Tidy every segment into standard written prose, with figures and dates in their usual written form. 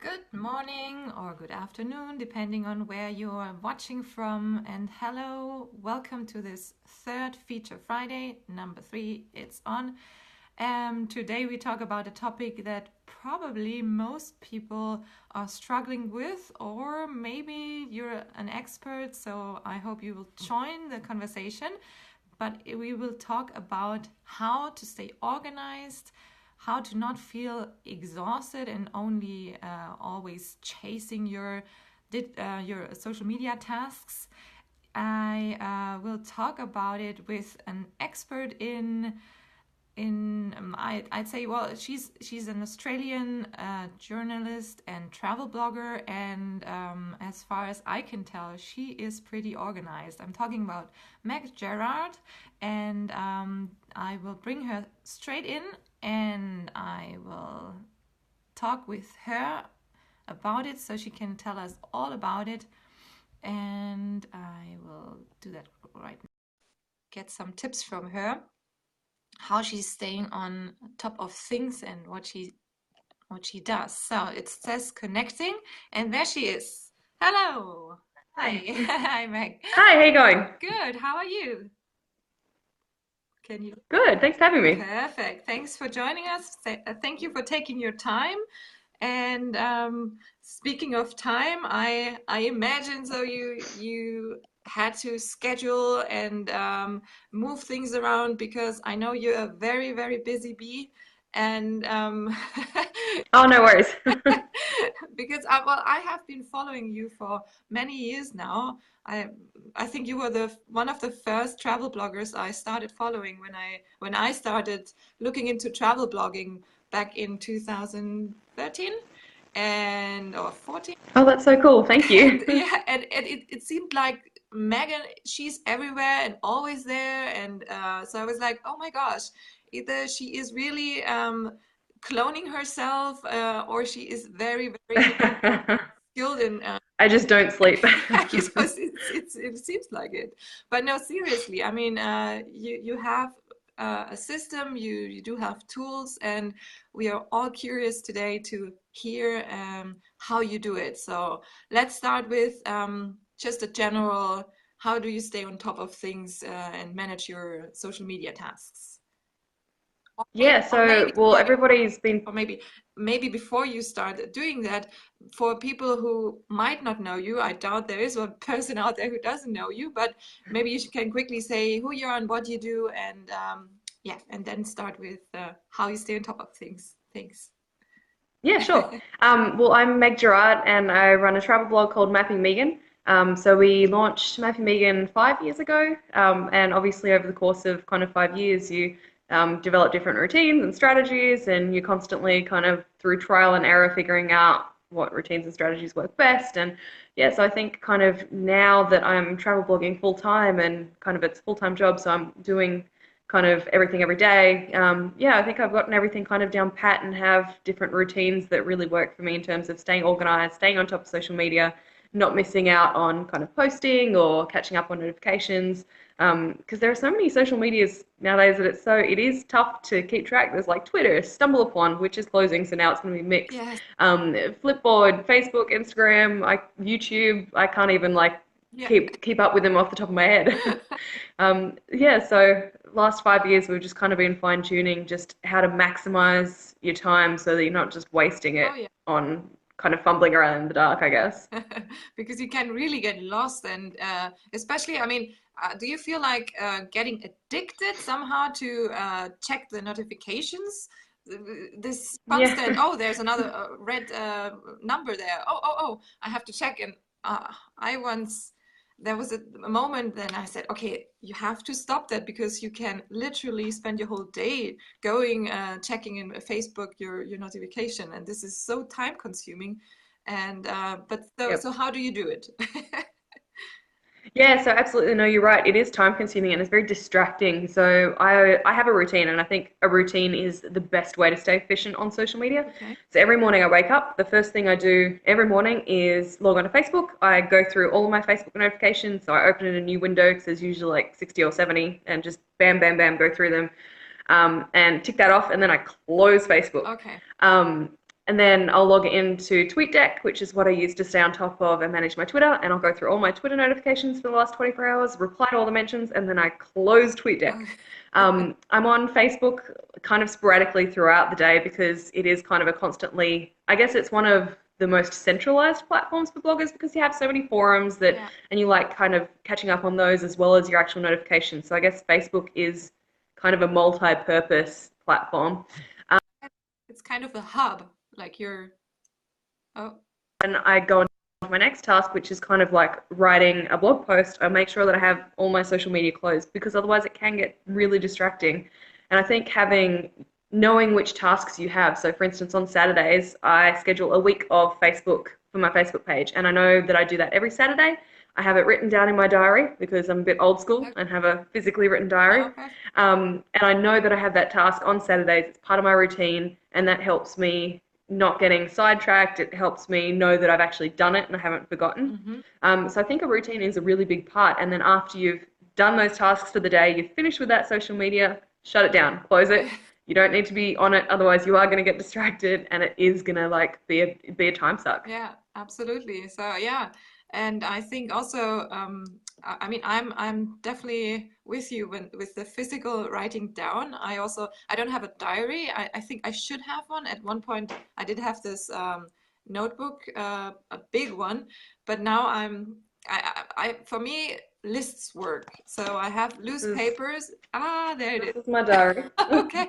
Good morning or good afternoon, depending on where you are watching from. And hello, welcome to this third Feature Friday, number 3. It's on. Today we talk about a topic that probably most people are struggling with, or maybe you're an expert, so I hope you will join the conversation. But we will talk about how to stay organized, how to not feel exhausted and only always chasing your social media tasks. I will talk about it with an expert I'd say, well, she's an Australian journalist and travel blogger, and as far as I can tell, she is pretty organized. I'm talking about Meg Jerrard, and I will bring her straight in, and I will talk with her about it so she can tell us all about it, and I will do that right now. Get some tips from her, how she's staying on top of things and what she does. So it says connecting, and there she is. Hello. Hi. Hi, Meg. Hi, how you going? Good. How are you? Can you? Good, thanks for having me. Perfect. Thanks for joining us. Thank you for taking your time. And speaking of time, I imagine so you had to schedule and move things around, because I know you're a very, very busy bee. And Oh, no worries. because I have been following you for many years now. I think you were the one of the first travel bloggers I started following when I started looking into travel blogging back in 2013 and or 14. Oh, that's so cool. Thank And you. yeah, and it seemed like Megan, she's everywhere and always there. And so I was like, oh my gosh, either she is really cloning herself, or she is very, very skilled in I just don't sleep. yeah, it seems like it. But no, seriously, I mean, you have a system, you do have tools, and we are all curious today to hear how you do it. So let's start with just a general, how do you stay on top of things and manage your social media tasks? Or maybe, Yeah, well, sorry, everybody's been, or maybe before you start doing that, for people who might not know you, I doubt there is one person out there who doesn't know you, but maybe you can quickly say who you are and what you do, and yeah, and then start with how you stay on top of things. Thanks. yeah, sure. Well, I'm Meg Jerrard and I run a travel blog called Mapping Megan. So we launched Mapping Megan 5 years ago. And obviously over the course of kind of 5 years, you develop different routines and strategies, and you're constantly kind of through trial and error figuring out what routines and strategies work best. And yeah, so I think kind of now that I'm travel blogging full time and kind of it's full time job, so I'm doing kind of everything every day. Yeah, I think I've gotten everything kind of down pat and have different routines that really work for me in terms of staying organized, staying on top of social media, not missing out on kind of posting or catching up on notifications. Because there are so many social medias nowadays that it is tough to keep track. There's like Twitter, StumbleUpon, which is closing, so now it's going to be mixed. Yes. Flipboard, Facebook, Instagram, YouTube. I can't even like Yeah. keep up with them off the top of my head. Yeah, so last 5 years we've just kind of been fine tuning just how to maximize your time so that you're not just wasting Oh it yeah. on kind of fumbling around in the dark, I guess. Because you can really get lost, and especially, I mean, do you feel like getting addicted somehow to check the notifications? This constant, Yeah. oh, there's another red number there. Oh, I have to check. And I once, there was a moment then I said, okay, you have to stop that, because you can literally spend your whole day going checking in Facebook your notification, and this is so time consuming. And but so Yep. how do you do it? Yeah, so absolutely no, you're right. It is time consuming and it's very distracting. So I have a routine, and I think a routine is the best way to stay efficient on social media. Okay. So every morning I wake up, the first thing I do every morning is log on to Facebook. I go through all of my Facebook notifications. So I open in a new window because there's usually like 60 or 70, and just bam, bam, bam, go through them, and tick that off, and then I close Facebook. Okay. Um, And then I'll log into TweetDeck, which is what I use to stay on top of and manage my Twitter. And I'll go through all my Twitter notifications for the last 24 hours, reply to all the mentions, and then I close TweetDeck. I'm on Facebook kind of sporadically throughout the day because it is kind of a constantly, I guess it's one of the most centralized platforms for bloggers because you have so many forums that, Yeah. and you like kind of catching up on those as well as your actual notifications. So I guess Facebook is kind of a multi-purpose platform. It's kind of a hub, like you're, oh, And I go on to my next task, which is kind of like writing a blog post. I make sure that I have all my social media closed because otherwise it can get really distracting. And I think knowing which tasks you have. So for instance, on Saturdays, I schedule a week of Facebook for my Facebook page. And I know that I do that every Saturday. I have it written down in my diary because I'm a bit old school and have a physically written diary. okay. And I know that I have that task on Saturdays. It's part of my routine, and that helps me not getting sidetracked. It helps me know that I've actually done it and I haven't forgotten. So I think a routine is a really big part. And then after you've done those tasks for the day, you've finished with that social media, shut it down, close it. You don't need to be on it, otherwise you are going to get distracted, and it is going to like be a time suck. Yeah, absolutely. So yeah, and I think also, I mean, I'm definitely with you when with the physical writing down. I don't have a diary. I think I should have one. At one point, I did have this notebook, a big one, but now for me, lists work. So I have loose This is papers. Ah, there it this is. is my diary. Okay.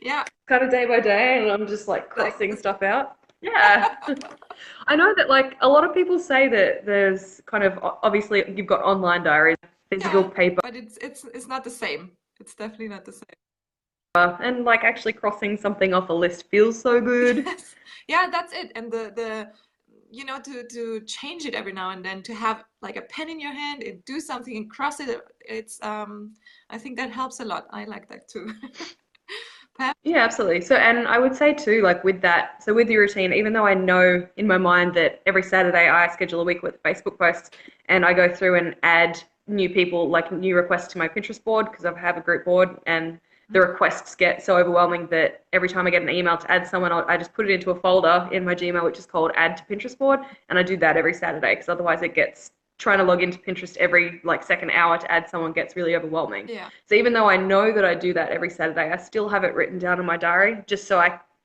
Yeah. Kind of day by day, and I'm just like Like, crossing stuff out. Yeah. I know that like a lot of people say that there's kind of obviously you've got online diaries, physical yeah, paper, but it's not the same. It's definitely not the same. and like actually crossing something off a list feels so good. Yes. Yeah, that's it. And the to change it every now and then, to have like a pen in your hand and do something and cross it, it's I think that helps a lot. I like that too. Perhaps, Yeah, absolutely. So, and I would say too, like with that, so with your routine, even though I know in my mind that every Saturday I schedule a week with Facebook posts and I go through and add new people, like new requests to my Pinterest board because I have a group board and the requests get so overwhelming that every time I get an email to add someone, I just put it into a folder in my Gmail, which is called Add to Pinterest board. And I do that every Saturday because otherwise it gets trying to log into Pinterest every like second hour to add someone gets really overwhelming. yeah. So even though I know that I do that every Saturday, I still have it written down in my diary just so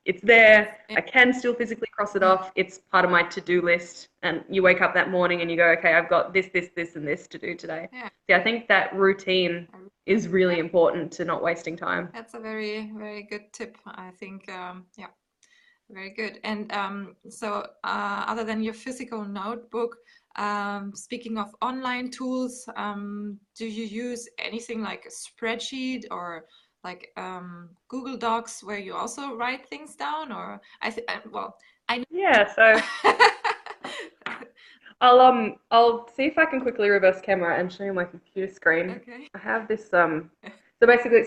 it's there. Yeah. I can still physically cross it off. It's part of my to-do list. And you wake up that morning and you go, okay, I've got this, this, this, and this to do today. Yeah. So I think that routine is really important to not wasting time. That's a very, very good tip. I think, yeah, very good. And so, other than your physical notebook, speaking of online tools, do you use anything like a spreadsheet or like Google Docs where you also write things down? Or well, I know. Yeah, so I'll see if I can quickly reverse camera and show you my computer screen. Okay. I have this so basically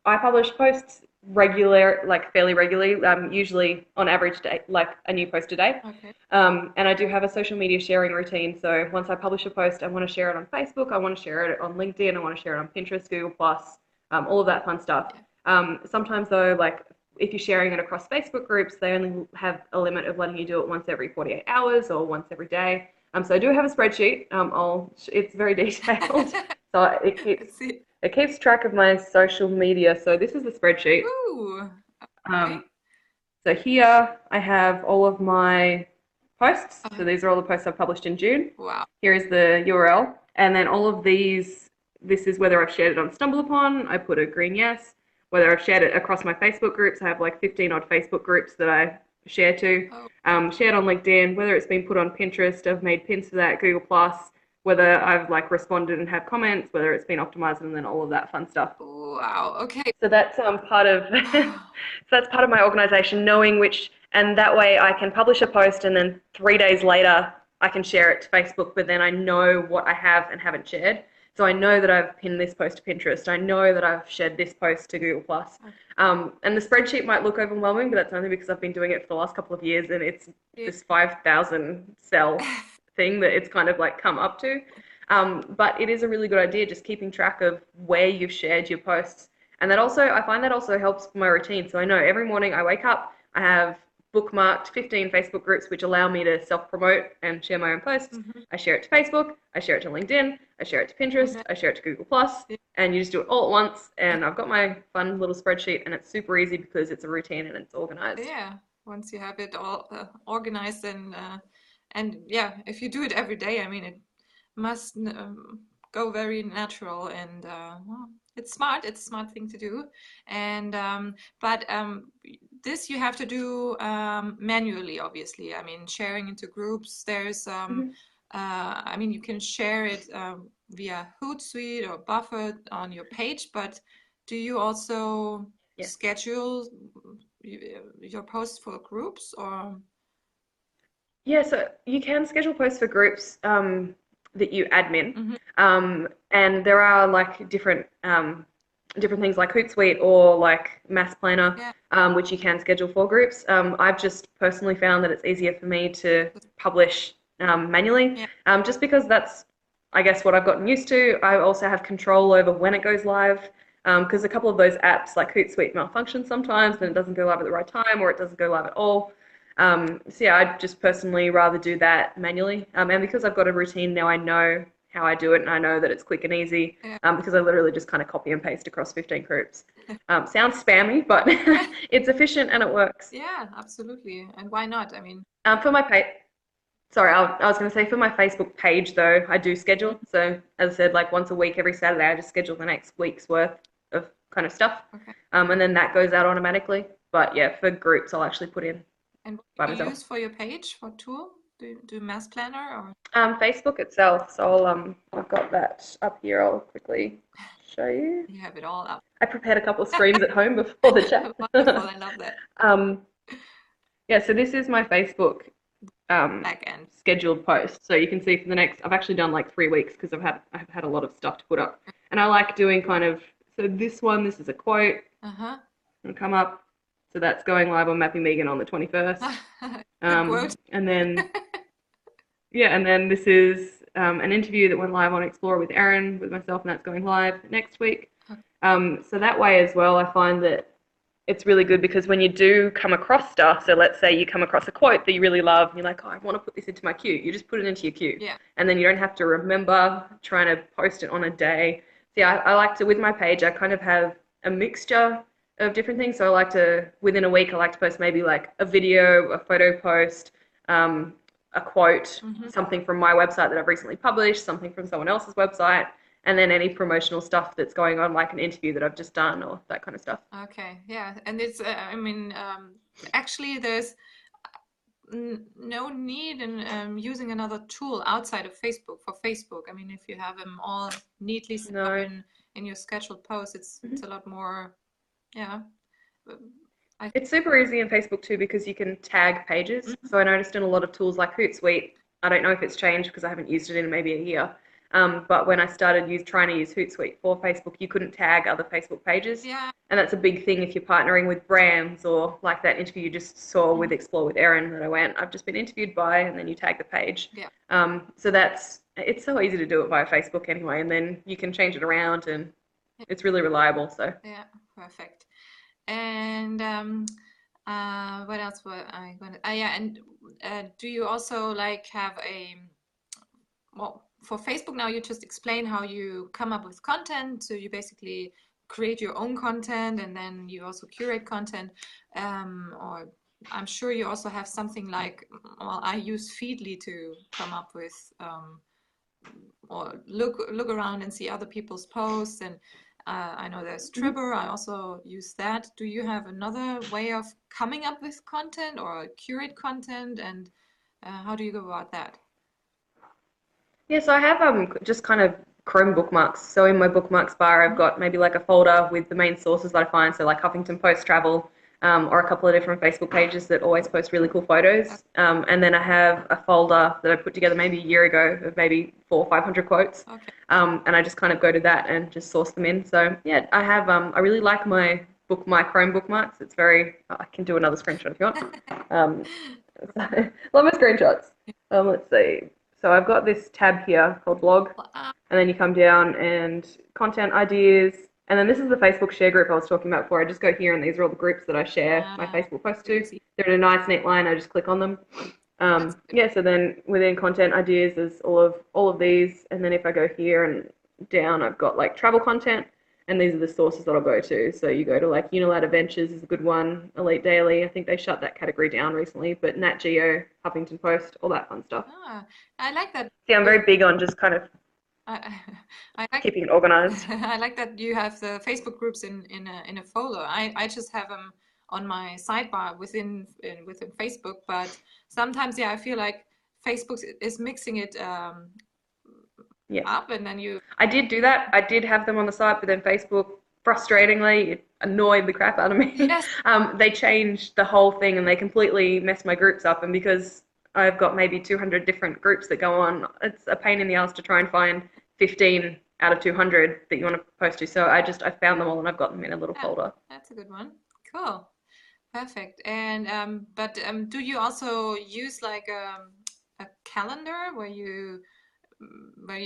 I publish posts fairly regularly, usually on average day, like a new post a day. Okay. And I do have a social media sharing routine. So once I publish a post, I want to share it on Facebook, I want to share it on LinkedIn, I want to share it on Pinterest, Google Plus, all of that fun stuff. Sometimes though, like if you're sharing it across Facebook groups, they only have a limit of letting you do it once every 48 hours or once every day. So I do have a spreadsheet. It's very detailed. So it keeps track of my social media. So this is the spreadsheet. Ooh. Okay. So here I have all of my posts. So Okay. these are all the posts I've published in June. Wow. Here is the URL. And then all of these, this is whether I've shared it on StumbleUpon. I put a green yes. Whether I've shared it across my Facebook groups. I have like 15 odd Facebook groups that I share to. Shared on LinkedIn. Whether it's been put on Pinterest, I've made pins for that, Google Plus. Whether I've like responded and have comments, whether it's been optimized, and then all of that fun stuff. Wow. Okay. So that's part of so that's part of my organization, knowing which, and that way I can publish a post and then 3 days later I can share it to Facebook, but then I know what I have and haven't shared. So I know that I've pinned this post to Pinterest. I know that I've shared this post to Google Plus. And the spreadsheet might look overwhelming, but that's only because I've been doing it for the last couple of years, and it's this 5,000 cell thing that it's kind of like come up to. But it is a really good idea, just keeping track of where you've shared your posts. And I find that also helps for my routine. So I know every morning I wake up, I have bookmarked 15 Facebook groups which allow me to self-promote and share my own posts. I share it to Facebook, I share it to LinkedIn, I share it to Pinterest, I share it to Google+, and you just do it all at once. And I've got my fun little spreadsheet, and it's super easy because it's a routine and it's organized. Yeah, once you have it all organized and yeah, if you do it every day, I mean, it must go very natural and well, it's smart. It's a smart thing to do. And but this you have to do manually, obviously. I mean, sharing into groups. There's I mean, you can share it via Hootsuite or Buffer on your page, but do you also schedule your posts for groups or? Yeah, so you can schedule posts for groups that you admin, and there are like different things like Hootsuite or like Mass Planner, which you can schedule for groups. I've just personally found that it's easier for me to publish manually, just because that's, I guess, what I've gotten used to. I also have control over when it goes live, because a couple of those apps like Hootsuite malfunction sometimes, and it doesn't go live at the right time, or it doesn't go live at all. So yeah, I'd just personally rather do that manually. And because I've got a routine now, I know how I do it, and I know that it's quick and easy, because I literally just kind of copy and paste across 15 groups. Sounds spammy, but it's efficient and it works. Yeah, absolutely. And why not? I mean, for my page, sorry, I was going to say for my Facebook page though, I do schedule. So as I said, like once a week, every Saturday, I just schedule the next week's worth of kind of stuff. And then that goes out automatically. But yeah, for groups, I'll actually put in. And what do you use for your page, for tool? Do you do Mass Planner or? Facebook itself. So I've got that up here. I'll quickly show you. You have it all up. I prepared a couple of screens at home before the chat. Wonderful, I love that. Yeah, so this is my Facebook Back end scheduled post. So you can see for the next, I've actually done like 3 weeks because I've had a lot of stuff to put up, and I like doing kind of, so this is a quote. It'll come up. So that's going live on Mapping Megan on the 21st. And then, and then this is an interview that went live on Explore with Erin, with myself, and that's going live next week. So that way as well, I find that it's really good because when you do come across stuff, so let's say you come across a quote that you really love, and you're like, oh, I want to put this into my queue. You just put it into your queue. And then you don't have to remember trying to post it on a day. So yeah, I like to, with my page, I kind of have a mixture of different things. So I like to, within a week, I like to post maybe like a video, a photo post, a quote, something from my website that I've recently published, something from someone else's website, and then any promotional stuff that's going on, like an interview that I've just done or that kind of stuff. Okay, yeah. And it's, I mean, actually there's no need in using another tool outside of Facebook for Facebook. I mean, if you have them all neatly set up in your scheduled posts, it's a lot more. Yeah. It's super easy in Facebook too because you can tag pages. So I noticed in a lot of tools like Hootsuite, I don't know if it's changed because I haven't used it in maybe a year. But when I started trying to use Hootsuite for Facebook, you couldn't tag other Facebook pages. And that's a big thing if you're partnering with brands, or like that interview you just saw with Explore with Erin that I went, I've just been interviewed by, and then you tag the page. So it's so easy to do it via Facebook anyway, and then you can change it around, and it's really reliable. So yeah, perfect. And what else were I going to? And do you also like have for Facebook now you just explain how you come up with content. So you basically create your own content, and then you also curate content. Or I'm sure you also have something like, well, I use Feedly to come up with or look around and see other people's posts. And I know there's Tribber. I also use that. Do you have another way of coming up with content or curate content, and how do you go about that? Yes, I have just kind of Chrome bookmarks. So in my bookmarks bar, I've got maybe like a folder with the main sources that I find. So like Huffington Post Travel, or a couple of different Facebook pages that always post really cool photos. And then I have a folder that I put together maybe a year ago of maybe 400 or 500 quotes. And I just kind of go to that and just source them in. So yeah, I have, I really like my Chrome bookmarks. It's very, I can do another screenshot if you want. Love my screenshots. Let's see. So I've got this tab here called blog, and then you come down and content ideas, And then this is the Facebook share group I was talking about before. I just go here and these are all the groups that I share my Ah, Facebook posts to. easy. They're in a nice neat line. I just click on them. That's good. Yeah, so then within content ideas there's all of these, and then if I go here and down, I've got like travel content, and these are the sources that I'll go to. So you go to like Unilad Adventures is a good one, Elite Daily. I think they shut that category down recently, but Nat Geo, Huffington Post, all that fun stuff. Ah, I like that. See, I'm You, very big on just kind of I, I like keeping it organized. I like that you have the Facebook groups in a folder. I just have them on my sidebar within Facebook, but sometimes yeah, I feel like Facebook is mixing it Yeah. up, and then you I did do that. I did have them on the site, but then Facebook, frustratingly, it annoyed the crap out of me. yes, They changed the whole thing and they completely messed my groups up. And because I've got maybe 200 different groups that go on, it's a pain in the ass to try and find 15 out of 200 that you want to post to. So I found them all and I've got them in a little yeah, folder. that's a good one. Cool, perfect. And but do you also use like a calendar where you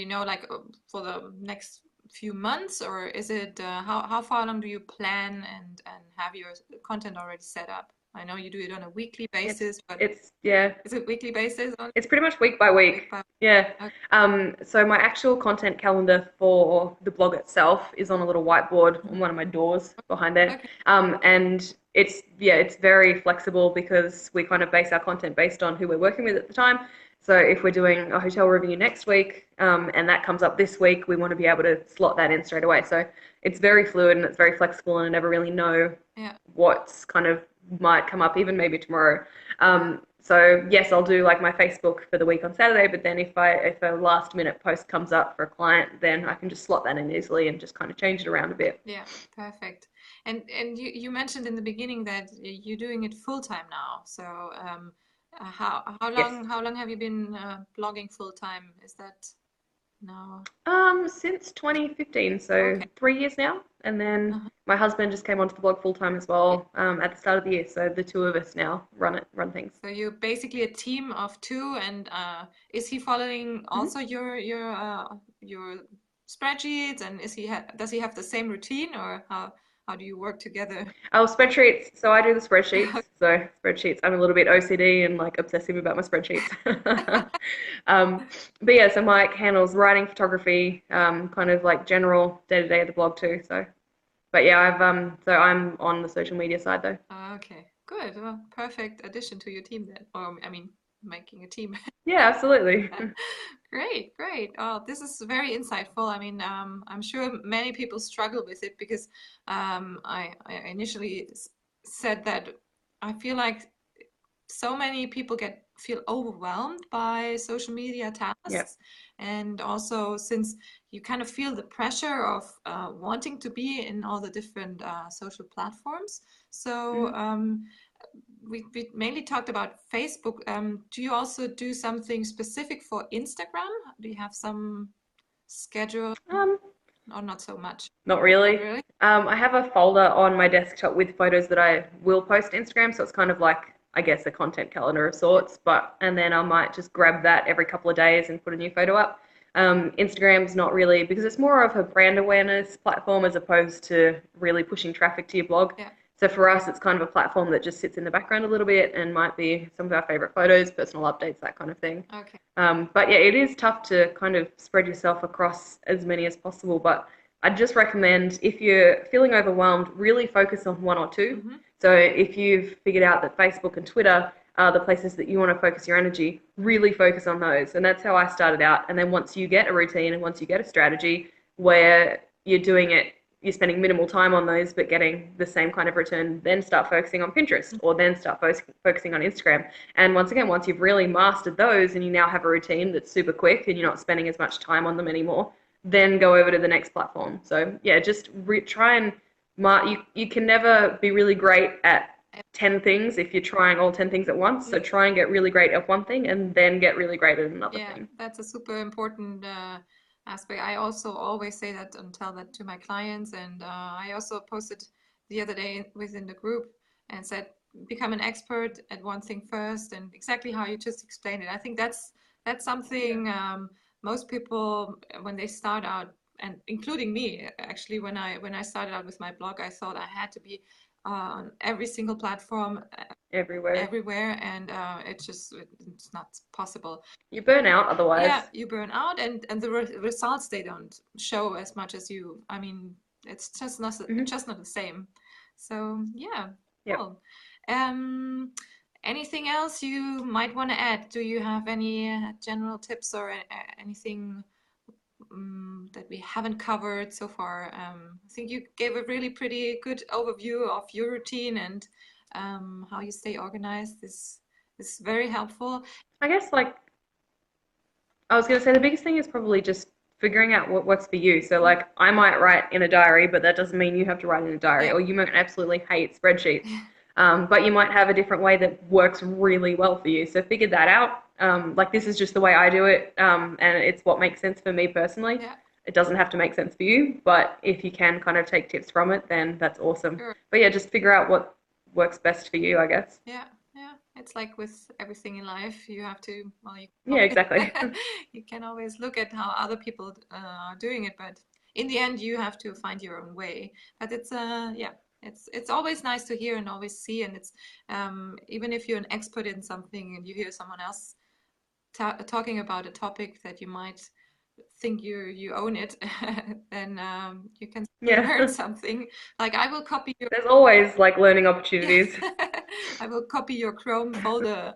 know like for the next few months, or is it how far along do you plan and have your content already set up? I know you do it on a weekly It's basis, but it's yeah, is it weekly basis only? it's pretty much week by Week week. by Yeah. okay. So my actual content calendar for the blog itself is on a little whiteboard on one of my doors behind there. Okay. And it's very flexible because we kind of base our content based on who we're working with at the time. So if we're doing a hotel review next week, and that comes up this week, we want to be able to slot that in straight away. So it's very fluid and it's very flexible, and I never really know Yeah. what's kind of might come up, even maybe tomorrow. So yes, I'll do like my Facebook for the week on Saturday, but then if a last minute post comes up for a client, then I can just slot that in easily and just kind of change it around a bit. Yeah, perfect. And you mentioned in the beginning that you're doing it full time now. So Yes. how long have you been blogging full time? Is that now? Since 2015, so Okay. 3 years now. And then Uh-huh. my husband just came onto the blog full time as Yeah. well, at the start of the year. So the two of us now run things. So you're basically a team of two, and is he following Mm-hmm. also your spreadsheets, and does he have the same routine, or how do you work together? Oh, spreadsheets. So I do the spreadsheets. So spreadsheets. I'm a little bit OCD and like obsessive about my spreadsheets. um, but yeah, so Mike handles writing, photography, kind of like general day to day of the blog too. So, but yeah, so I'm on the social media side though. Okay, good. Well, perfect addition to your team then. Or I mean, making a team. Yeah, absolutely. Great, great. Oh, this is very insightful. I mean, I'm sure many people struggle with it because I initially said that I feel like so many people feel overwhelmed by social media Yeah. tasks, and also since you kind of feel the pressure of wanting to be in all the different social platforms. So Mhm. we mainly talked about Facebook. Do you also do something specific for Instagram? Do you have some schedule Um, or not so much? Not Not really. really? I have a folder on my desktop with photos that I will post to Instagram, so it's kind of like, I guess, a content calendar of Yeah. sorts. But and then I might just grab that every couple of days and put a new photo up. Instagram's not really because it's more of a brand awareness platform as opposed to really pushing traffic to your blog. Yeah. So for us, it's kind of a platform that just sits in the background a little bit and might be some of our favorite photos, personal updates, that kind of thing. Okay. But yeah, it is tough to kind of spread yourself across as many as possible. But I'd just recommend if you're feeling overwhelmed, really focus on one or two. Mm-hmm. So if you've figured out that Facebook and Twitter are the places that you want to focus your energy, really focus on those. And that's how I started out. And then once you get a routine and once you get a strategy where you're doing it, you're spending minimal time on those but getting the same kind of return, then start focusing on Pinterest or then start focusing on Instagram. And once again, once you've really mastered those and you now have a routine that's super quick and you're not spending as much time on them anymore, then go over to the next platform. So yeah, just try and you can never be really great at 10 things if you're trying all 10 things at once. So try and get really great at one thing and then get really great at another Yeah, thing. that's a super important aspect. I also always say that and tell that to my clients. And I also posted the other day within the group and said, become an expert at one thing first, and exactly how you just explained it. I think that's Yeah. something most people when they start out and including me, actually, when I started out with my blog, I thought I had to be on every single platform Everywhere. everywhere, and it's not possible. You burn out Yeah, otherwise. you burn out, and the results, they don't show as much as you. I mean, it's Hmm. just not the same. So yeah, Yep. cool. Um, Anything else you might want to add? Do you have any general tips or anything that we haven't covered so far? I think you gave a really pretty good overview of your routine and how you stay organized. This is very helpful. I guess like I was going to say the biggest thing is probably just figuring out what works for you. So like I might write in a diary, but that doesn't mean you have to write in a diary, Yeah. or you might absolutely hate spreadsheets. But you might have a different way that works really well for you. So figure that out. Like this is just the way I do it, and it's what makes sense for me personally. Yeah, It doesn't have to make sense for you, but if you can kind of take tips from it, then that's awesome. sure. But yeah, just figure out what works best for you, I guess. Yeah, yeah. It's like with everything in life, you have to, well, you Yeah, exactly. you can always look at how other people are doing it, but in the end, you have to find your own way. But yeah, it's always nice to hear and always see, and it's even if you're an expert in something and you hear someone else talking about a topic that you might think you own it, then you can still Yeah. learn something. Like I will copy your There's always like learning yeah, opportunities. I will copy your Chrome folder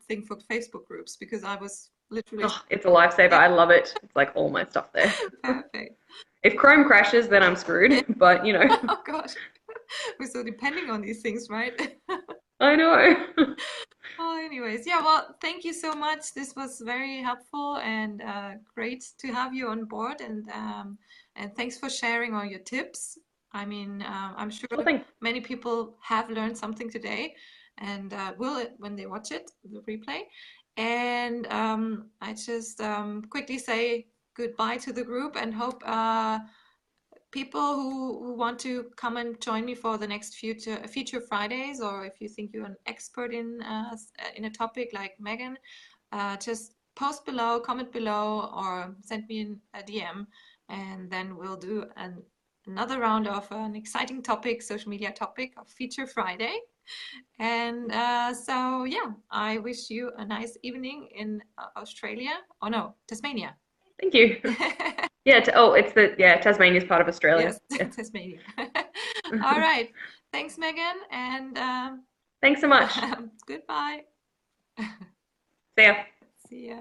thing for Facebook groups because I was literally Oh, it's a lifesaver. yeah, I love it. It's like all my stuff there. perfect. If Chrome crashes, then I'm Yeah. screwed. But you know, Oh gosh, we're so depending on these things, right? I know. Oh, anyways, yeah, well, thank you so much. This was very helpful and great to have you on board, and thanks for sharing all your tips. I mean, I'm sure Sure thing. many people have learned something today and will when they watch it, the replay. And I just quickly say goodbye to the group and hope people who want to come and join me for the next feature Fridays, or if you think you're an expert in a topic like Megan, just post below, comment below, or send me a DM, and then we'll do another round of an exciting topic, social media topic of Feature Friday. And so, yeah, I wish you a nice evening in Australia. Oh no, Tasmania. Thank you. Yeah. Oh, it's the yeah. Tasmania's part of Australia. Yes, Yeah. Tasmania. All right. Thanks, Megan, and Thanks so much. goodbye. See ya. See ya.